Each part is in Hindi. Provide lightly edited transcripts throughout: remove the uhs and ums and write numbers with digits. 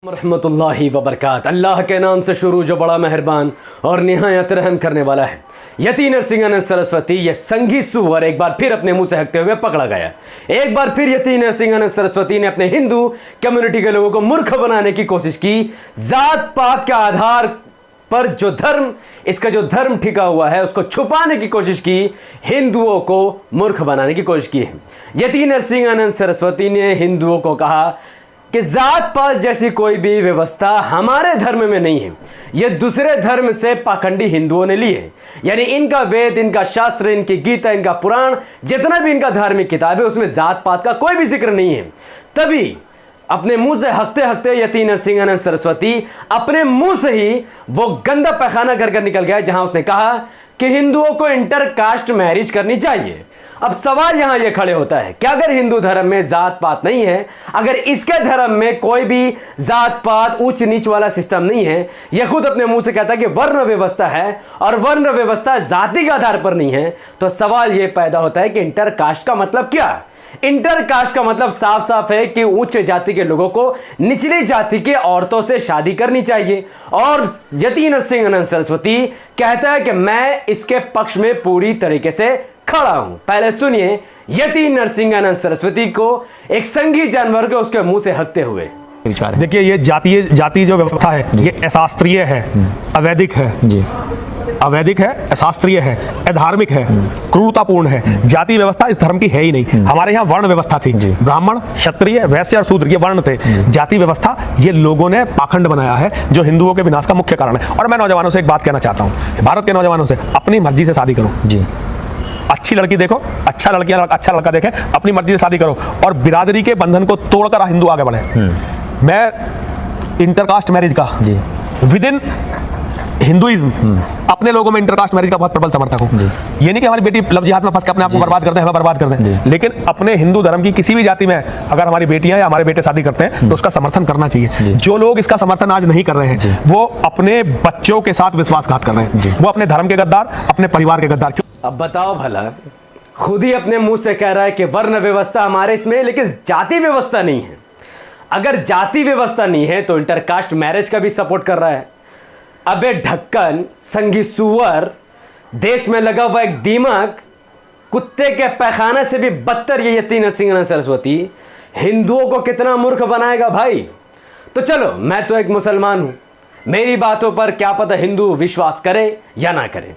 रहमतुल्लाहि व बरकातहू। अल्लाह के नाम से शुरू जो बड़ा मेहरबान और निहायत रहम करने वाला है। यति नरसिंहानंद सरस्वती ये संघी सुअर एक बार फिर अपने मुंह से हकते हुए पकड़ा गया। एक बार फिर यति नरसिंहानंद सरस्वती ने अपने हिंदू कम्युनिटी के लोगों को मूर्ख बनाने की कोशिश की। जात पात के आधार पर जो धर्म, इसका जो धर्म टिका हुआ है उसको छुपाने की कोशिश की, हिंदुओं को मूर्ख बनाने की कोशिश की है। यति नरसिंहानंद सरस्वती ने हिंदुओं को कहा कि जात पात जैसी कोई भी व्यवस्था हमारे धर्म में नहीं है, ये दूसरे धर्म से पाखंडी हिंदुओं ने ली है। यानी इनका वेद, इनका शास्त्र, इनकी गीता, इनका पुराण, जितना भी इनका धार्मिक किताब है उसमें जात पात का कोई भी जिक्र नहीं है। तभी अपने मुंह से हकते हकते यति नरसिंहानंद सरस्वती अपने मुंह से ही वो गंदा पैखाना कर निकल गया, जहां उसने कहा कि हिंदुओं को इंटर कास्ट मैरिज करनी चाहिए। अब सवाल यहां यह खड़े होता है कि अगर हिंदू धर्म में जात पात नहीं है, अगर इसके धर्म में कोई भी जात पात ऊंच नीच वाला सिस्टम नहीं है, यह खुद अपने मुंह से कहता है कि वर्ण व्यवस्था है और वर्ण व्यवस्था जाति के आधार पर नहीं है, तो सवाल यह पैदा होता है कि इंटर कास्ट का मतलब क्या? इंटर कास्ट का मतलब साफ साफ है कि उच्च जाति के लोगों को निचली जाति के औरतों से शादी करनी चाहिए। और यति नरसिंहानंद सरस्वती कहता है कि मैं इसके पक्ष में पूरी तरीके से खड़ा हूं। पहले सुनिए यति नरसिंहानंद सरस्वती को एक संघी जानवर के उसके मुंह से हकते हुए। देखिए, ये जाति जो व्यवस्था है ये अशास्त्रीय है, अवैधिक है जी, अवैधिक है, अशास्त्रीय है, अधार्मिक है, क्रूरतापूर्ण है। जाति व्यवस्था इस धर्म की है ही नहीं। हमारे यहाँ वर्ण व्यवस्था थी, ब्राह्मण, क्षत्रिय, वैश्य और शूद्र, ये वर्ण थे। जाति व्यवस्था ये लोगों ने पाखंड बनाया है, जो हिंदुओं के विनाश का मुख्य कारण है। और मैं नौजवानों से एक बात कहना चाहता हूँ, भारत के नौजवानों से, अपनी मर्जी से शादी करो जी। अच्छी लड़की देखो, अच्छा लड़का देखे, अपनी मर्जी से शादी करो और बिरादरी के बंधन को तोड़कर हिंदू आगे बढ़े। मैं इंटरकास्ट मैरिज का विद इन हिंदुइज्म अपने लोगों में इंटरकास्ट मैरिज का बहुत प्रबल समर्थक हूं। ये नहीं कि हमारी बेटी लव जिहाद में फंस के अपने आप को बर्बाद करते हैं, हमें बर्बाद करते हैं, लेकिन अपने हिंदू धर्म की किसी भी जाति में अगर हमारी बेटियां या हमारे बेटे शादी करते हैं तो उसका समर्थन करना चाहिए। जो लोग इसका समर्थन आज नहीं कर रहे हैं वो अपने बच्चों के साथ विश्वासघात कर रहे हैं, वो अपने धर्म के गद्दार, अपने परिवार के गद्दार। अब बताओ भला, खुद ही अपने मुंह से कह रहा है कि वर्ण व्यवस्था हमारे इसमें, लेकिन जाति व्यवस्था नहीं है। अगर जाति व्यवस्था नहीं है तो इंटरकास्ट मैरिज का भी सपोर्ट कर रहा है। अबे ढक्कन, संघी सुअर, देश में लगा हुआ एक दीमक, कुत्ते के पैखाने से भी बदतर ये यति नरसिंहानंद सरस्वती हिंदुओं को कितना मूर्ख बनाएगा भाई। तो चलो, मैं तो एक मुसलमान हूं, मेरी बातों पर क्या पता हिंदू विश्वास करे या ना करे।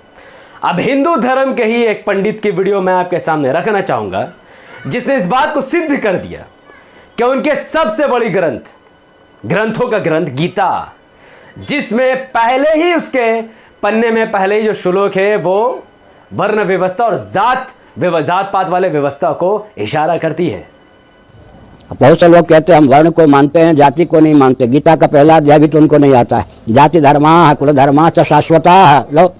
अब हिंदू धर्म के ही एक पंडित की वीडियो मैं आपके सामने रखना चाहूंगा, जिसने इस बात को सिद्ध कर दिया कि उनके सबसे बड़ी ग्रंथों का ग्रंथ गीता, जिसमें पहले ही उसके पन्ने में पहले ही जो श्लोक है वो वर्ण व्यवस्था और जात पात वाले व्यवस्था को इशारा करती है। बहुत से लोग कहते हैं हम वर्ण को मानते हैं, जाति को नहीं मानते। गीता का पहला अध्याय भी तो उनको नहीं आता है। जाति धर्मा कुल धर्मा च शाश्वता लो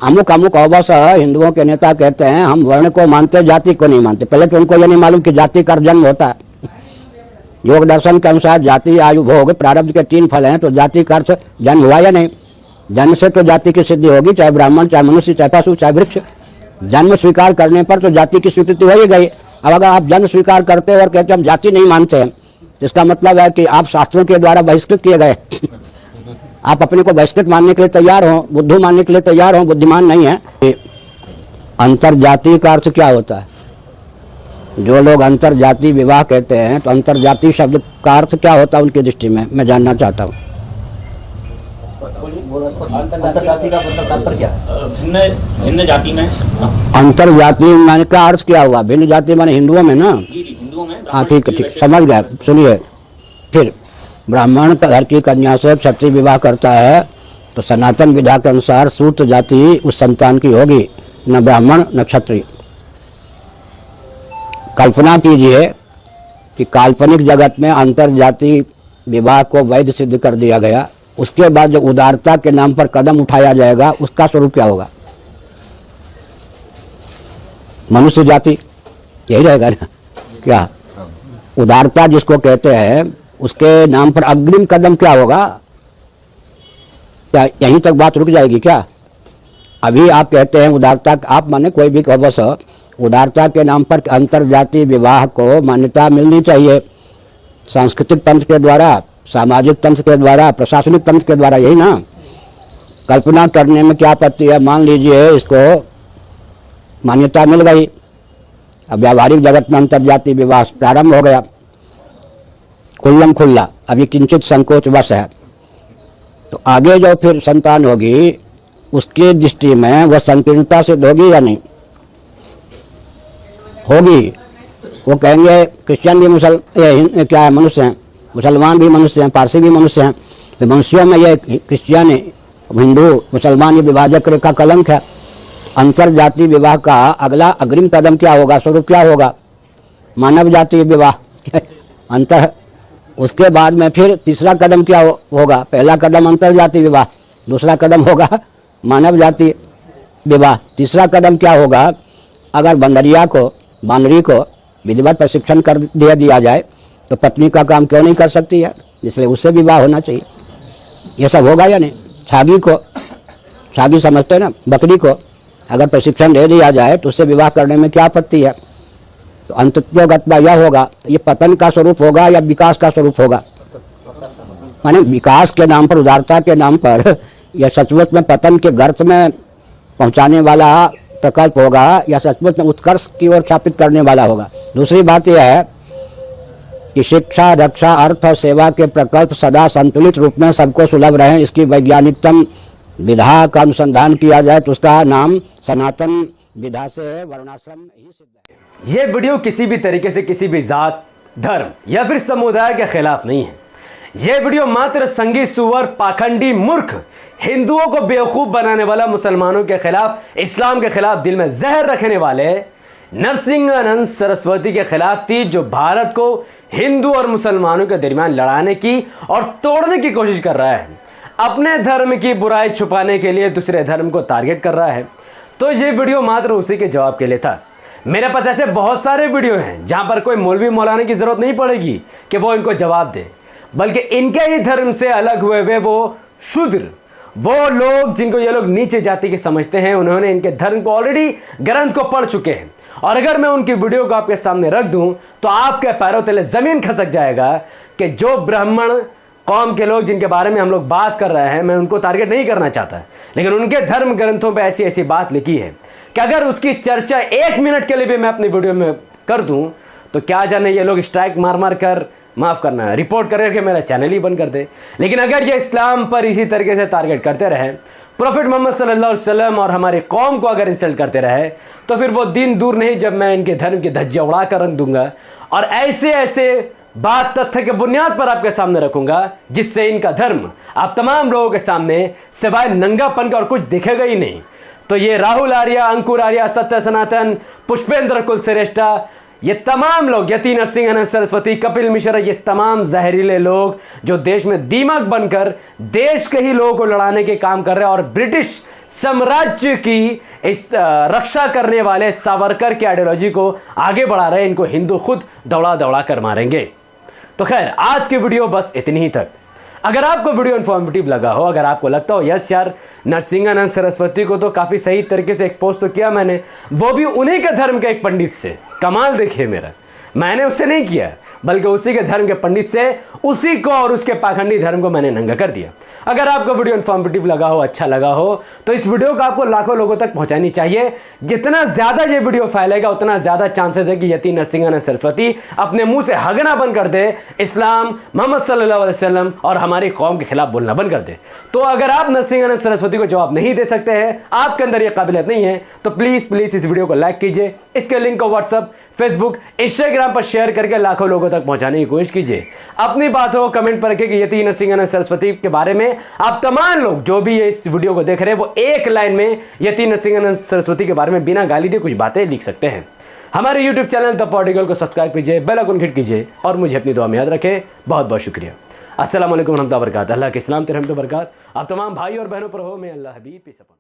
अमुक अमुक अवश्य हिंदुओं के नेता कहते हैं हम वर्ण को मानते, जाति को नहीं मानते। पहले तो उनको ये नहीं मालूम कि जाति का जन्म होता है। योग दर्शन के अनुसार जाति, आयु, भोग, प्रारब्ध के 3 फल हैं, तो जाति का अर्थ जन्म हुआ या नहीं? जन्म से तो जाति की सिद्धि होगी, चाहे ब्राह्मण, चाहे मनुष्य, चाहे पशु, चाहे वृक्ष। जन्म स्वीकार करने पर तो जाति की स्वीकृति हो ही गई। अब अगर आप जन्म स्वीकार करते हो और कहते हम जाति नहीं मानते हैं, इसका मतलब है कि आप शास्त्रों के द्वारा बहिष्कृत किए गए। आप अपने को बहिष्कृत मानने के लिए तैयार हो, बुद्धू मानने के लिए तैयार हो, बुद्धिमान नहीं है। अंतर जाति का अर्थ क्या होता है? जो लोग अंतर जाति विवाह कहते हैं, तो अंतर जाति शब्द का अर्थ क्या होता है उनकी दृष्टि में, मैं जानना चाहता हूँ। भिन्न जाति में अंतर जाति माने का अर्थ क्या हुआ? भिन्न जाति माने हिंदुओं में ना? हिंदुओं में। हाँ ठीक है, समझ गया। सुनिए फिर, ब्राह्मण का घर की कन्या से क्षत्रिय विवाह करता है तो सनातन विधा के अनुसार सूत्र जाति उस संतान की होगी, न ब्राह्मण न क्षत्रिय। कल्पना कीजिए कि काल्पनिक जगत में अंतर जाति विवाह को वैध सिद्ध कर दिया गया, उसके बाद जब उदारता के नाम पर कदम उठाया जाएगा उसका स्वरूप क्या होगा? मनुष्य जाति यही रहेगा ना? क्या उदारता जिसको कहते हैं उसके नाम पर अग्रिम कदम क्या होगा? क्या यहीं तक बात रुक जाएगी क्या? अभी आप कहते हैं उदारता, आप माने कोई भी अवश्य उदारता के नाम पर अंतर जाति विवाह को मान्यता मिलनी चाहिए, सांस्कृतिक तंत्र के द्वारा, सामाजिक तंत्र के द्वारा, प्रशासनिक तंत्र के द्वारा, यही ना। कल्पना करने में क्या आपत्ति है? मान लीजिए इसको मान्यता मिल गई, अब व्यावहारिक जगत में अंतर्जातीय विवाह प्रारंभ हो गया खुल्लम खुल्ला, अभी किंचित संकोच वश है, तो आगे जो फिर संतान होगी उसकी दृष्टि में वह संकीर्णता सिद्ध होगी या नहीं होगी? वो कहेंगे क्रिश्चियन भी क्या है, मनुष्य हैं, मुसलमान भी मनुष्य हैं, पारसी भी मनुष्य हैं, तो मनुष्यों में ये क्रिश्चियन, हिंदू, मुसलमान ये विभाजक रेखा कलंक है। अंतरजातीय विवाह का अगला अग्रिम कदम क्या होगा, स्वरूप क्या होगा? मानव जातीय विवाह अंतर। उसके बाद में फिर तीसरा कदम क्या होगा? पहला कदम अंतरजातीय विवाह, दूसरा कदम होगा मानव जातीय विवाह, तीसरा कदम क्या होगा? अगर बानरी को विधिवत प्रशिक्षण कर दिया जाए तो पत्नी का काम क्यों नहीं कर सकती है? इसलिए उससे विवाह होना चाहिए। ये सब होगा या नहीं? छागी समझते हैं ना, बकरी को अगर प्रशिक्षण दे दिया जाए तो उससे विवाह करने में क्या आपत्ति है? तो अंततोगत्वा यह होगा, ये पतन का स्वरूप होगा या विकास का स्वरूप होगा? माने विकास के नाम पर, उदारता के नाम पर यह सचमुच में पतन के गर्त में पहुंचाने वाला प्रकल्प होगा या सचमुच में उत्कर्ष की ओर स्थापित करने वाला होगा? दूसरी बात यह है कि शिक्षा, रक्षा, अर्थ और सेवा के प्रकल्प सदा संतुलित रूप में सबको सुलभ रहे, इसकी वैज्ञानिकतम विधा का अनुसंधान किया जाए तो उसका नाम सनातन विधा से वर्णाश्रम ही सिद्ध है। ये वीडियो किसी भी तरीके से किसी भी जात, धर्म या फिर समुदाय के खिलाफ नहीं है। यह वीडियो मात्र संगी, सुअर, पाखंडी, मूर्ख, हिंदुओं को बेवकूफ बनाने वाला, मुसलमानों के खिलाफ, इस्लाम के खिलाफ दिल में जहर रखने वाले नरसिंहानंद सरस्वती के खिलाफ थी, जो भारत को हिंदू और मुसलमानों के दरमियान लड़ाने की और तोड़ने की कोशिश कर रहा है। अपने धर्म की बुराई छुपाने के लिए दूसरे धर्म को टारगेट कर रहा है। तो ये वीडियो मात्र उसी के जवाब के लिए था। मेरे पास ऐसे बहुत सारे वीडियो हैं जहां पर कोई मौलवी मौलाना की जरूरत नहीं पड़ेगी कि वो इनको जवाब दे, बल्कि इनके ही धर्म से अलग हुए वो शूद्र, वो लोग जिनको ये लोग नीचे जाति के समझते हैं, उन्होंने इनके धर्म को ऑलरेडी ग्रंथ को पढ़ चुके हैं। और अगर मैं उनकी वीडियो को आपके सामने रख दूं तो आपके पैरों तले जमीन खसक जाएगा कि जो ब्राह्मण कौम के लोग जिनके बारे में हम लोग बात कर रहे हैं, मैं उनको टारगेट नहीं करना चाहता, लेकिन उनके धर्म ग्रंथों पे ऐसी ऐसी बात लिखी है कि अगर उसकी चर्चा 1 मिनट के लिए भी मैं अपनी वीडियो में कर दूं तो क्या जाने ये लोग स्ट्राइक मार कर, माफ़ करना, रिपोर्ट करके मेरा चैनल ही बंद कर दे। लेकिन अगर ये इस्लाम पर इसी तरीके से टारगेट करते रहे, प्रॉफिट मोहम्मद सल्लल्लाहु अलैहि वसल्लम और हमारी कौम को अगर इंसल्ट करते रहे, तो फिर वो दिन दूर नहीं जब मैं इनके धर्म की धज्जियां उड़ा कर रख दूंगा और ऐसे ऐसे बात तथ्य के बुनियाद पर आपके सामने रखूंगा जिससे इनका धर्म आप तमाम लोगों के सामने सिवाय नंगापन का और कुछ दिखेगा ही नहीं। तो ये राहुल आर्या, अंकुर आर्या, सत्य सनातन, पुष्पेंद्र कुलश्रेष्ठा, ये तमाम लोग, यति नरसिंहानंद सरस्वती, कपिल मिश्रा, ये तमाम जहरीले लोग जो देश में दीमक बनकर देश के ही लोगों को लड़ाने के काम कर रहे हैं और ब्रिटिश साम्राज्य की इस रक्षा करने वाले सावरकर की आइडियोलॉजी को आगे बढ़ा रहे हैं, इनको हिंदू खुद दौड़ा दौड़ा कर मारेंगे। तो खैर, आज की वीडियो बस इतनी ही तक। अगर आपको वीडियो इन्फॉर्मेटिव लगा हो, अगर आपको लगता हो यस यार नरसिंहानंद सरस्वती को तो काफ़ी सही तरीके से एक्सपोज तो किया मैंने, वो भी उन्हीं के धर्म के एक पंडित से, कमाल देखिए मेरा, मैंने उससे नहीं किया बल्कि उसी के धर्म के पंडित से उसी को और उसके पाखंडी धर्म को मैंने नंगा कर दिया। अगर आपको वीडियो इन्फॉर्मेटिव लगा हो, अच्छा लगा हो, तो इस वीडियो को आपको लाखों लोगों तक पहुंचानी चाहिए। जितना ज्यादा ये वीडियो फैलेगा उतना ज्यादा चांसेस है कि यति नरसिंहानंद सरस्वती अपने मुंह से हगना बंद कर दे, इस्लाम, मोहम्मद सल्लल्लाहु अलैहि वसल्लम और हमारी कौम के खिलाफ बोलना बंद कर दे। तो अगर आप नरसिंहानंद सरस्वती को जवाब नहीं दे सकते हैं, आपके अंदर यह काबिलियत नहीं है, तो प्लीज प्लीज इस वीडियो को लाइक कीजिए, इसके लिंक को व्हाट्सअप, फेसबुक, इंस्टाग्राम पर शेयर करके लाखों लोगों तक पहुंचाने की कोशिश कीजिए। अपनी बात हो कमेंट पर रखिए कि यति नरसिंहानंद सरस्वती के बारे में आप तमाम लोग जो भी इस वीडियो को देख रहे हैं वो एक लाइन में यति नरसिंहानंद सरस्वती के बारे में बिना गाली दिए कुछ बातें लिख सकते हैं। हमारे यूट्यूब चैनल द पॉलिटिकल को सब्सक्राइब कीजिए, बेल आइकन हिट कीजिए और मुझे अपनी दुआ में याद रखें। बहुत बहुत शुक्रिया। अस्सलाम वालेकुम रहमतुल्लाहि व बरकातहू। अल्लाह के इस्लाम ते रहमत व बरकात आप तमाम भाई और बहनों पर हो। मैं अल्लाह हबीब पीस अपॉन।